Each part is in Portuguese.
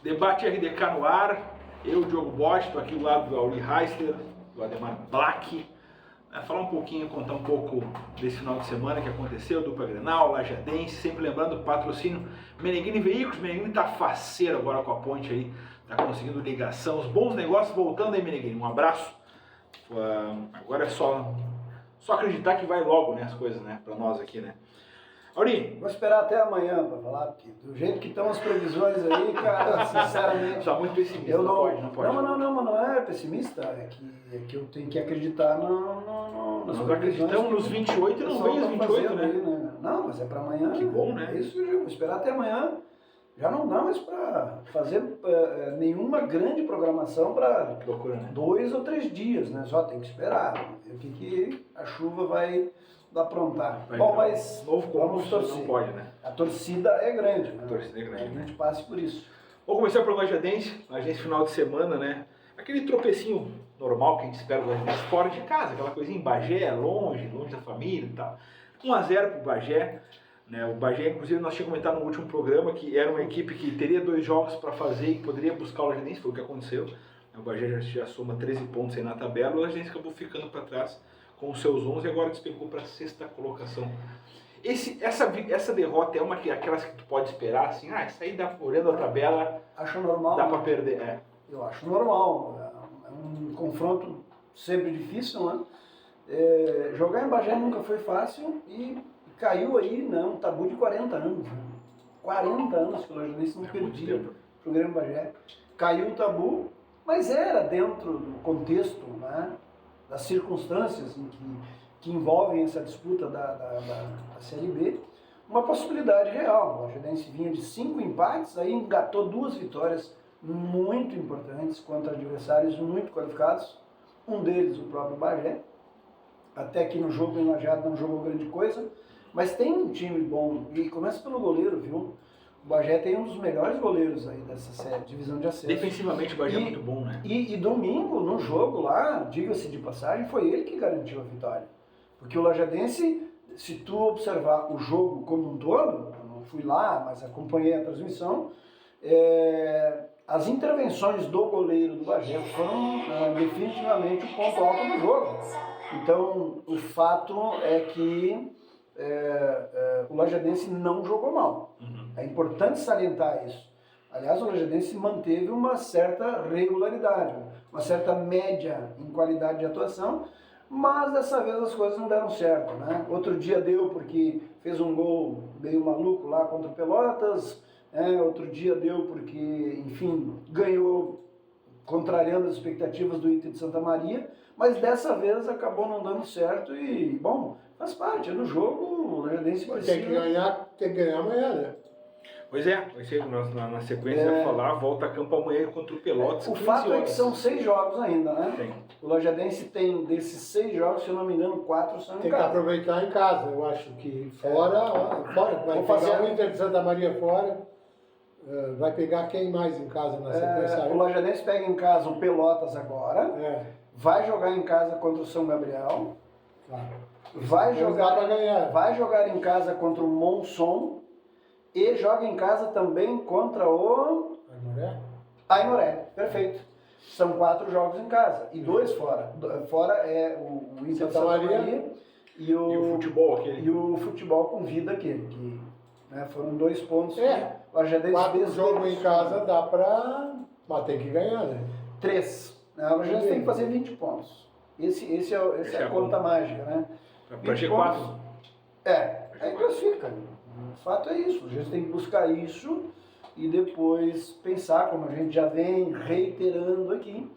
Debate RDK no ar, eu, Diogo Bosch, estou aqui do lado do Auri Heister, do Ademar Black, falar um pouquinho, contar um pouco desse final de semana que aconteceu, dupla Grenal, Lajadense, sempre lembrando o patrocínio Meneghini Veículos. Meneghini tá faceiro agora com a ponte aí, tá conseguindo ligação, os bons negócios voltando aí, Meneghini, um abraço. Agora é só acreditar que vai logo, né, as coisas, né, para nós aqui, né. Auri, vou esperar até amanhã para falar, porque do jeito que estão as previsões aí, cara, sinceramente... Está muito pessimista, eu não pode. Não é pessimista, é que eu tenho que acreditar nas Nós acreditamos nos 28 e não vem os 28, né? Aí, né? Não, mas é para amanhã. Que bom, né? É isso, eu vou esperar até amanhã. Já não dá mais para fazer nenhuma grande programação para 2 ou 3 dias, né? Só tem que esperar, ver o que a chuva vai aprontar. Bom, mas vamos torcer. Não pode, né? A torcida é grande, né? A torcida é grande. A gente passe por isso. Vamos começar pelo Lajadense final de semana, né? Aquele tropecinho normal que a gente espera do Lajadense fora de casa, aquela coisinha em Bagé, longe da família e tal. 1-0 pro Bagé. Né, o Bagé, inclusive, nós tínhamos comentado no último programa que era uma equipe que teria 2 jogos para fazer e poderia buscar o Lajadense, foi o que aconteceu. O Bagé já soma 13 pontos aí na tabela, o Lajadense acabou ficando para trás com os seus 11 e agora despencou para a 6ª colocação. Essa derrota é aquelas que tu pode esperar, assim, isso aí dá, olhando a tabela, acho normal, dá para perder. Eu acho normal, é um confronto sempre difícil, né? Jogar em Bagé nunca foi fácil e caiu aí, né, um tabu de 40 anos. Né? 40 anos que o Lajadense não perdia pro Grêmio Bagé. Caiu o tabu, mas era dentro do contexto, né, das circunstâncias que envolvem essa disputa da Série B, uma possibilidade real. O Lajadense vinha de 5 empates, aí engatou 2 vitórias muito importantes contra adversários muito qualificados, um deles o próprio Bagé, até que no jogo em Lajeado não jogou grande coisa, mas tem um time bom, e começa pelo goleiro, viu? O Bagé tem um dos melhores goleiros aí dessa série, divisão de acesso. Defensivamente o Bagé é muito bom, né? E domingo, no jogo lá, diga-se de passagem, foi ele que garantiu a vitória. Porque o Lajadense, se tu observar o jogo como um todo, eu não fui lá, mas acompanhei a transmissão, as intervenções do goleiro do Bagé foram definitivamente o ponto alto do jogo. Então, o fato é que o Lajadense não jogou mal. É importante salientar isso. Aliás, o Lajadense manteve uma certa regularidade, uma certa média em qualidade de atuação, mas dessa vez as coisas não deram certo, né? Outro dia deu porque fez um gol meio maluco lá contra o Pelotas, outro dia deu porque, enfim, ganhou contrariando as expectativas do Inter de Santa Maria, mas dessa vez acabou não dando certo e, bom, faz parte, é do jogo, o Lajadense precisa... Tem que ganhar amanhã, né? Pois é, na sequência falar, volta a campo amanhã contra o Pelotas. O fato é que são 6 jogos ainda, né? Tem. O Lajadense tem, desses 6 jogos, se eu não me engano, 4 são em casa. Tem que aproveitar em casa, eu acho que fora vai pegar o Inter de Santa Maria fora, vai pegar quem mais em casa na sequência? O Lajadense pega em casa o Pelotas agora, vai jogar em casa contra o São Gabriel, vai jogar em casa contra o Monson e joga em casa também contra o Aimoré, perfeito. São 4 jogos em casa e 2 fora. Fora é o Inter de Santa Maria e o futebol aquele. E o futebol com vida aquele, que foram 2 pontos. O Lajadense 4 jogos em casa dá pra... mas tem que ganhar, né? 3. O Lajadense tem que fazer 20 pontos. Esse é a conta mágica, né? Pra G4. Aí classifica. O fato é isso, a gente tem que buscar isso e depois pensar, como a gente já vem reiterando aqui,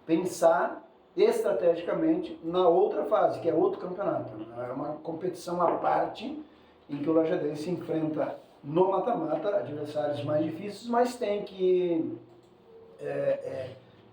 pensar estrategicamente na outra fase, que é outro campeonato. É uma competição à parte em que o Lajadense enfrenta no mata-mata adversários mais difíceis, mas tem que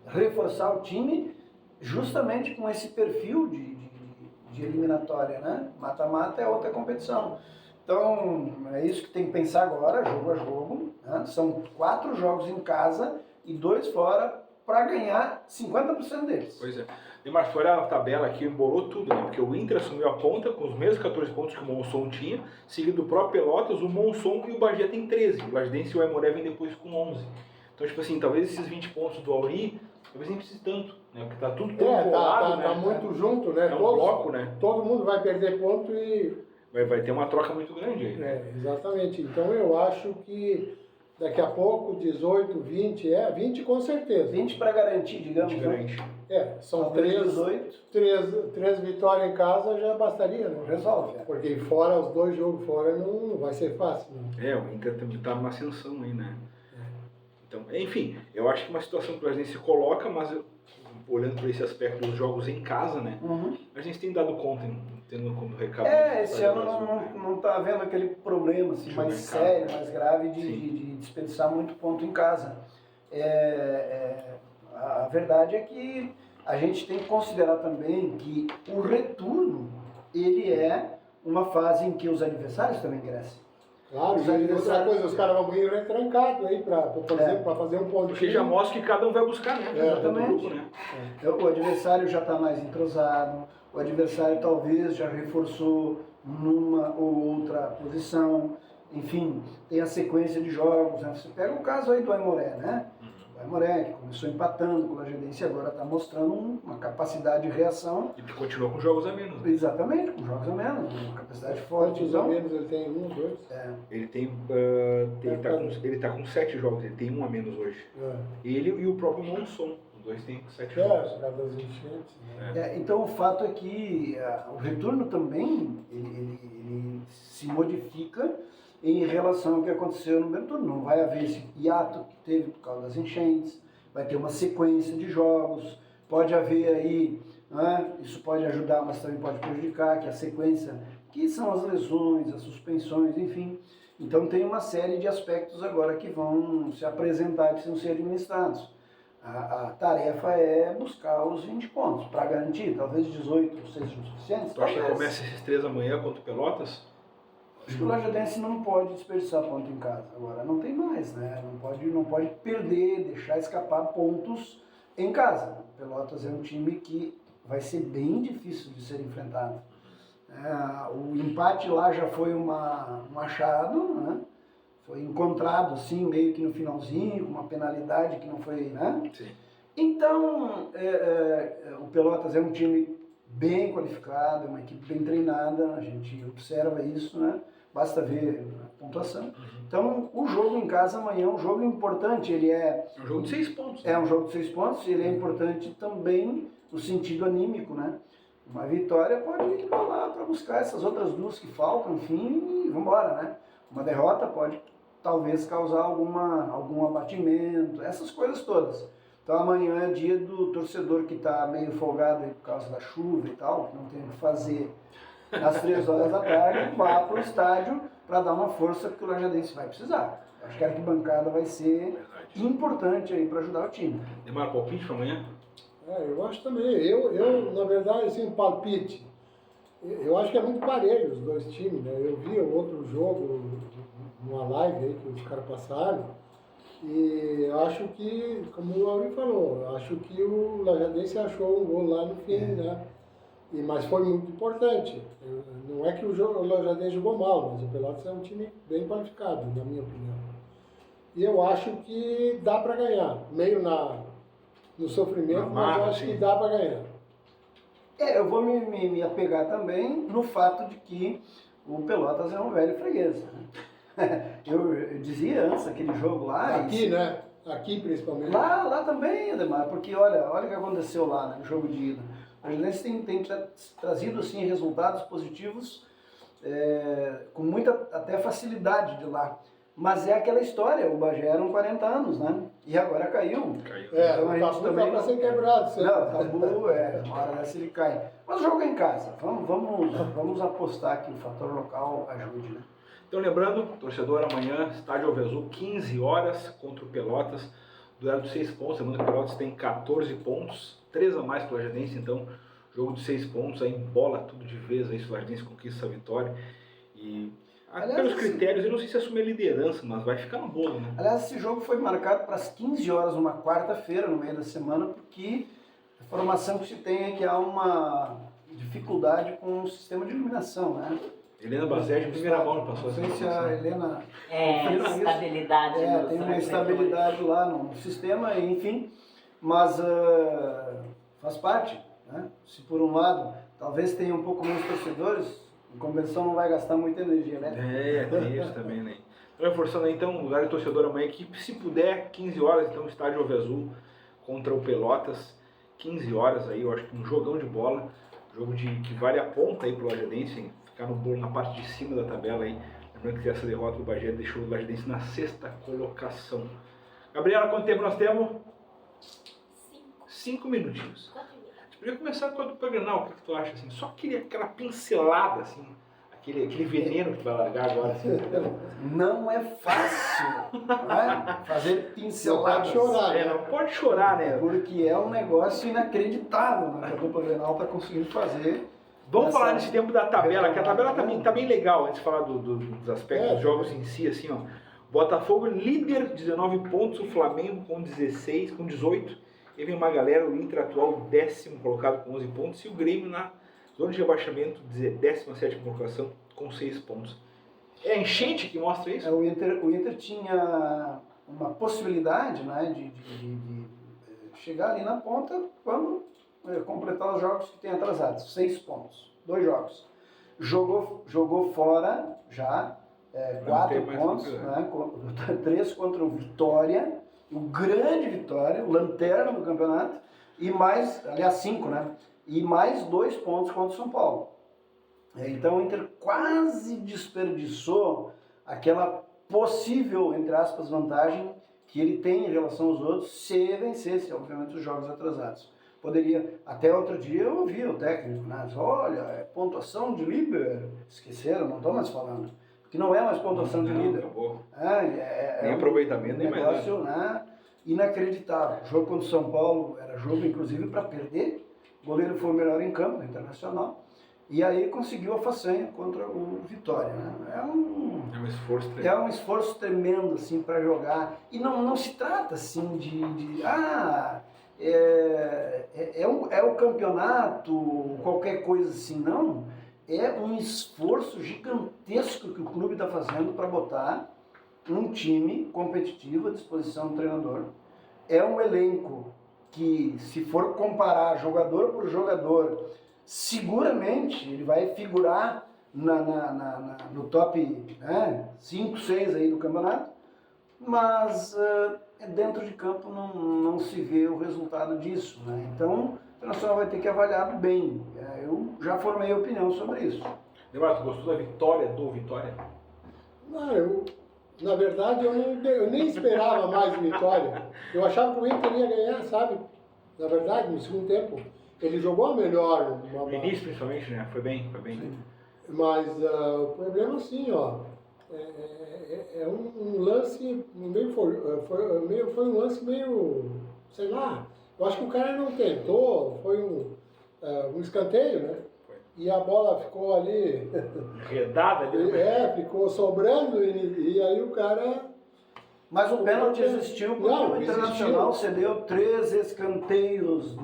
reforçar o time justamente com esse perfil de eliminatória, né? Mata-mata é outra competição. Então, é isso que tem que pensar agora, jogo a jogo. Né? São 4 jogos em casa e 2 fora para ganhar 50% deles. Pois é. Demar, fora a tabela aqui, embolou tudo, né? Porque o Inter assumiu a ponta com os mesmos 14 pontos que o Monson tinha, seguido do próprio Pelotas, o Monson e o Bagé tem 13. O Lajadense e o Aimoré vem depois com 11. Então Então, tipo assim, talvez esses 20 pontos do Auri, talvez nem precise tanto, né? Porque tá tudo tão Tá colado, né? muito junto, né? É um bloco, né? Todo mundo vai perder ponto e... Vai ter uma troca muito grande aí, né? Exatamente. Então eu acho que daqui a pouco, 18, 20, 20 com certeza. 20 para garantir, digamos. Diferente. São Talvez 18. três vitórias em casa já bastaria, né? Resolve. Porque fora, os 2 jogos fora não vai ser fácil. Né? O Inter também tá numa ascensão aí, né? Então, enfim, eu acho que uma situação que o Brasil se coloca, mas olhando para esse aspecto dos jogos em casa, né? A gente tem dado conta, tendo como recado. Esse ano não tá havendo aquele problema assim, mais sério, mais grave de desperdiçar muito ponto em casa. A verdade é que a gente tem que considerar também que o retorno, ele é uma fase em que os adversários também crescem. Claro, outra coisa, os caras vão vir retrancados aí, por exemplo, para fazer um ponto. Porque já mostra que cada um vai buscar, né? Exatamente. Grupo, né? O adversário já está mais entrosado, o adversário talvez já reforçou numa ou outra posição, enfim, tem a sequência de jogos. Né? Você pega o caso aí do Aimoré, né? O Aimoré, que começou empatando com o Lajadense e agora está mostrando uma capacidade de reação. E continuou com jogos a menos. Né? Exatamente, com jogos a menos, uma capacidade forte. Quantos a menos ele tem? 1, 2? Ele tá com 7 jogos, ele tem 1 a menos hoje. Ele e o próprio Monson, os dois têm 7 jogos. Por causa das enchentes. Né? Então o fato é que o retorno também ele se modifica em relação ao que aconteceu no primeiro turno. Não vai haver esse hiato que teve por causa das enchentes, vai ter uma sequência de jogos, pode haver aí, né, isso pode ajudar, mas também pode prejudicar, que a sequência, que são as lesões, as suspensões, enfim. Então tem uma série de aspectos agora que vão se apresentar e precisam ser administrados. A tarefa é buscar os 20 pontos para garantir, talvez 18 sejam suficientes. Tu acha que começa esses 3 amanhã contra o Pelotas? Acho que o Lajadense não pode desperdiçar ponto em casa. Agora não tem mais, né? Não pode perder, deixar escapar pontos em casa. O Pelotas é um time que vai ser bem difícil de ser enfrentado. O empate lá já foi um achado, né? Foi encontrado assim, meio que no finalzinho, com uma penalidade que não foi, né? Sim. Então, o Pelotas é um time bem qualificado, é uma equipe bem treinada, a gente observa isso, né? Basta ver a pontuação. Então, o jogo em casa amanhã é um jogo importante, ele é um jogo de 6 pontos. Né? É um jogo de 6 pontos, ele é importante também no sentido anímico, né? Uma vitória pode ir lá para buscar essas outras 2 que faltam, enfim, e vamos embora, né? Uma derrota pode talvez causar algum abatimento, essas coisas todas. Então amanhã é dia do torcedor que está meio folgado aí por causa da chuva e tal, que não tem o que fazer às 3 horas da tarde, vá para o estádio para dar uma força que o Lajadense vai precisar. Acho que a arquibancada vai ser importante aí para ajudar o time. Demar palpite para amanhã? Eu acho também. Eu, na verdade, assim, palpite. Eu acho que é muito parelho os 2 times, né? Eu vi outro jogo, uma live aí que os caras passaram, e eu acho que, como o Auri falou, eu acho que o Lajadense achou um gol lá no fim, né? Mas foi muito importante. Não é que o Lajadense jogou mal, mas o Pelotas é um time bem qualificado, na minha opinião. E eu acho que dá para ganhar, meio no sofrimento, mas eu acho que dá para ganhar. Eu vou me apegar também no fato de que o Pelotas é um velho freguês. Né? Eu dizia antes daquele jogo lá... Aqui, né? Aqui principalmente. Lá também, Ademar, porque olha o que aconteceu lá, né, no jogo de ida. A Jadense tem trazido assim, resultados positivos com muita até facilidade de lá. Mas é aquela história, o Bagé eram 40 anos, né? E agora caiu. Então a gente também tá para ser quebrado. Não, o tabu, uma hora dessa ele cai. Mas o jogo é em casa. Vamos apostar que o fator local ajude, né? Então lembrando, torcedor, amanhã, estádio Alvezul, 15 horas contra o Pelotas, duelo de 6 pontos, lembrando que o Pelotas tem 14 pontos, 3 a mais que o Lajadense, então jogo de 6 pontos, aí embola tudo de vez, aí se o Lajadense conquista essa vitória. E pelos critérios, eu não sei se assume a liderança, mas vai ficar no bolo, né? Aliás, esse jogo foi marcado para as 15 horas, numa quarta-feira, no meio da semana, porque a informação que se tem é que há uma dificuldade com o sistema de iluminação, né? Helena Basete, em primeira mão, passou Não sei essa se a informação. Helena... É, estabilidade. no tem uma São estabilidade lá no sistema, enfim, mas faz parte, né? Se por um lado, talvez tenha um pouco menos torcedores, a convenção não vai gastar muita energia, né? Tem isso também, né? Então, reforçando aí, então, lugar de torcedor amanhã, que se puder, 15 horas, então, estádio Alve Azul contra o Pelotas, 15 horas aí, eu acho que um jogão de bola, jogo que vale a ponta aí pro Lajadense, hein? Ficar no bolo na parte de cima da tabela aí, lembrando que essa derrota do Bagé deixou o Lajadense na 6ª colocação. Gabriela, quanto tempo nós temos? 5 minutinhos. A gente podia começar com a dupla Grenal, o que tu acha, assim? Só aquela pincelada, assim, aquele veneno que tu vai largar agora, assim. Não é fácil, né? Fazer pinceladas. Não pode chorar, né? Não pode chorar, né? Porque é um negócio inacreditável, né, que a dupla Grenal está conseguindo fazer. Vamos falar nesse tempo da tabela, que a tabela retomada, tá bem legal, antes de falar dos aspectos dos jogos em si, assim, ó. Botafogo líder, 19 pontos, o Flamengo com 16, com 18. E vem uma galera, o Inter atual 10º colocado com 11 pontos, e o Grêmio na zona de rebaixamento, 17ª colocação, com 6 pontos. É a enchente que mostra isso? O Inter tinha uma possibilidade, né, de chegar ali na ponta quando completar os jogos que tem atrasados. 6 pontos, 2 jogos. Jogou fora já 4 pontos, né, 3 contra o Vitória, o grande Vitória, o lanterna do campeonato, e mais, aliás 5, né? E mais 2 pontos contra o São Paulo. Então o Inter quase desperdiçou aquela possível, entre aspas, vantagem que ele tem em relação aos outros se vencesse, obviamente, os jogos atrasados. Poderia, até outro dia eu ouvi o técnico, né? Olha, é pontuação de líder. Esqueceram, não estou mais falando. Porque não é mais pontuação de líder. Acabou. Nem aproveitamento, nem mais negócio, né, inacreditável. O jogo contra o São Paulo era jogo, inclusive, para perder. O goleiro foi o melhor em campo, no Internacional. E aí conseguiu a façanha contra o Vitória, né? É um esforço tremendo. É um esforço tremendo, assim, para jogar. E não se trata, assim, é o campeonato, qualquer coisa assim, não. É um esforço gigantesco que o clube está fazendo para botar um time competitivo à disposição do treinador. É um elenco que, se for comparar jogador por jogador, seguramente ele vai figurar no top 5, 6 aí do campeonato, mas dentro de campo não se vê o resultado disso, né? Então o Internacional vai ter que avaliar bem. Eu já formei opinião sobre isso. Leonardo, tu gostou da vitória do Vitória? Não, na verdade, eu nem esperava mais Vitória. Eu achava que o Inter ia ganhar, sabe? Na verdade, no segundo tempo. Ele jogou melhor. No início, principalmente, né? Foi bem. Sim. Mas o problema, assim, ó, é um lance meio... Foi um lance meio... Sei lá. Eu acho que o cara não tentou. Foi um escanteio, né? Foi. E a bola ficou ali... Enredada ali. Ficou sobrando e aí o cara... Mas o pênalti existiu porque o Internacional cedeu 3 escanteios.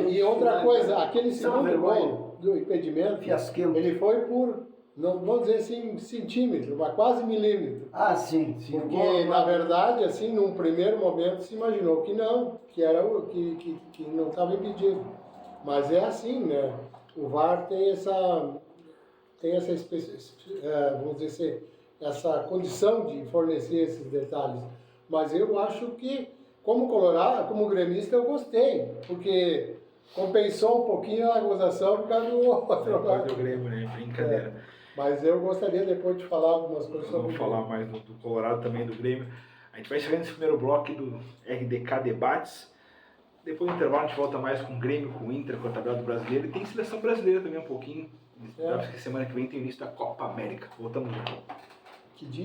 E outra coisa, aquele segundo gol do impedimento, ele foi por, não vou dizer assim centímetro, mas quase milímetro. Ah, sim. Porque, na verdade, assim, num primeiro momento se imaginou que não, que não estava impedido. Mas é assim, né? O VAR tem essa vamos dizer assim, essa condição de fornecer esses detalhes. Mas eu acho que, como colorado, como gremista, eu gostei, porque compensou um pouquinho a gozação por causa do outro. Depois do Grêmio, né? Brincadeira. Mas eu gostaria depois de falar algumas coisas sobre Vamos falar mais do Colorado também, do Grêmio. A gente vai chegando nesse primeiro bloco do RDK Debates. Depois do intervalo a gente volta mais com o Grêmio, com o Inter, com a tabela do brasileiro. E tem seleção brasileira também um pouquinho. Semana que vem tem o início da Copa América. Voltamos já. que dia.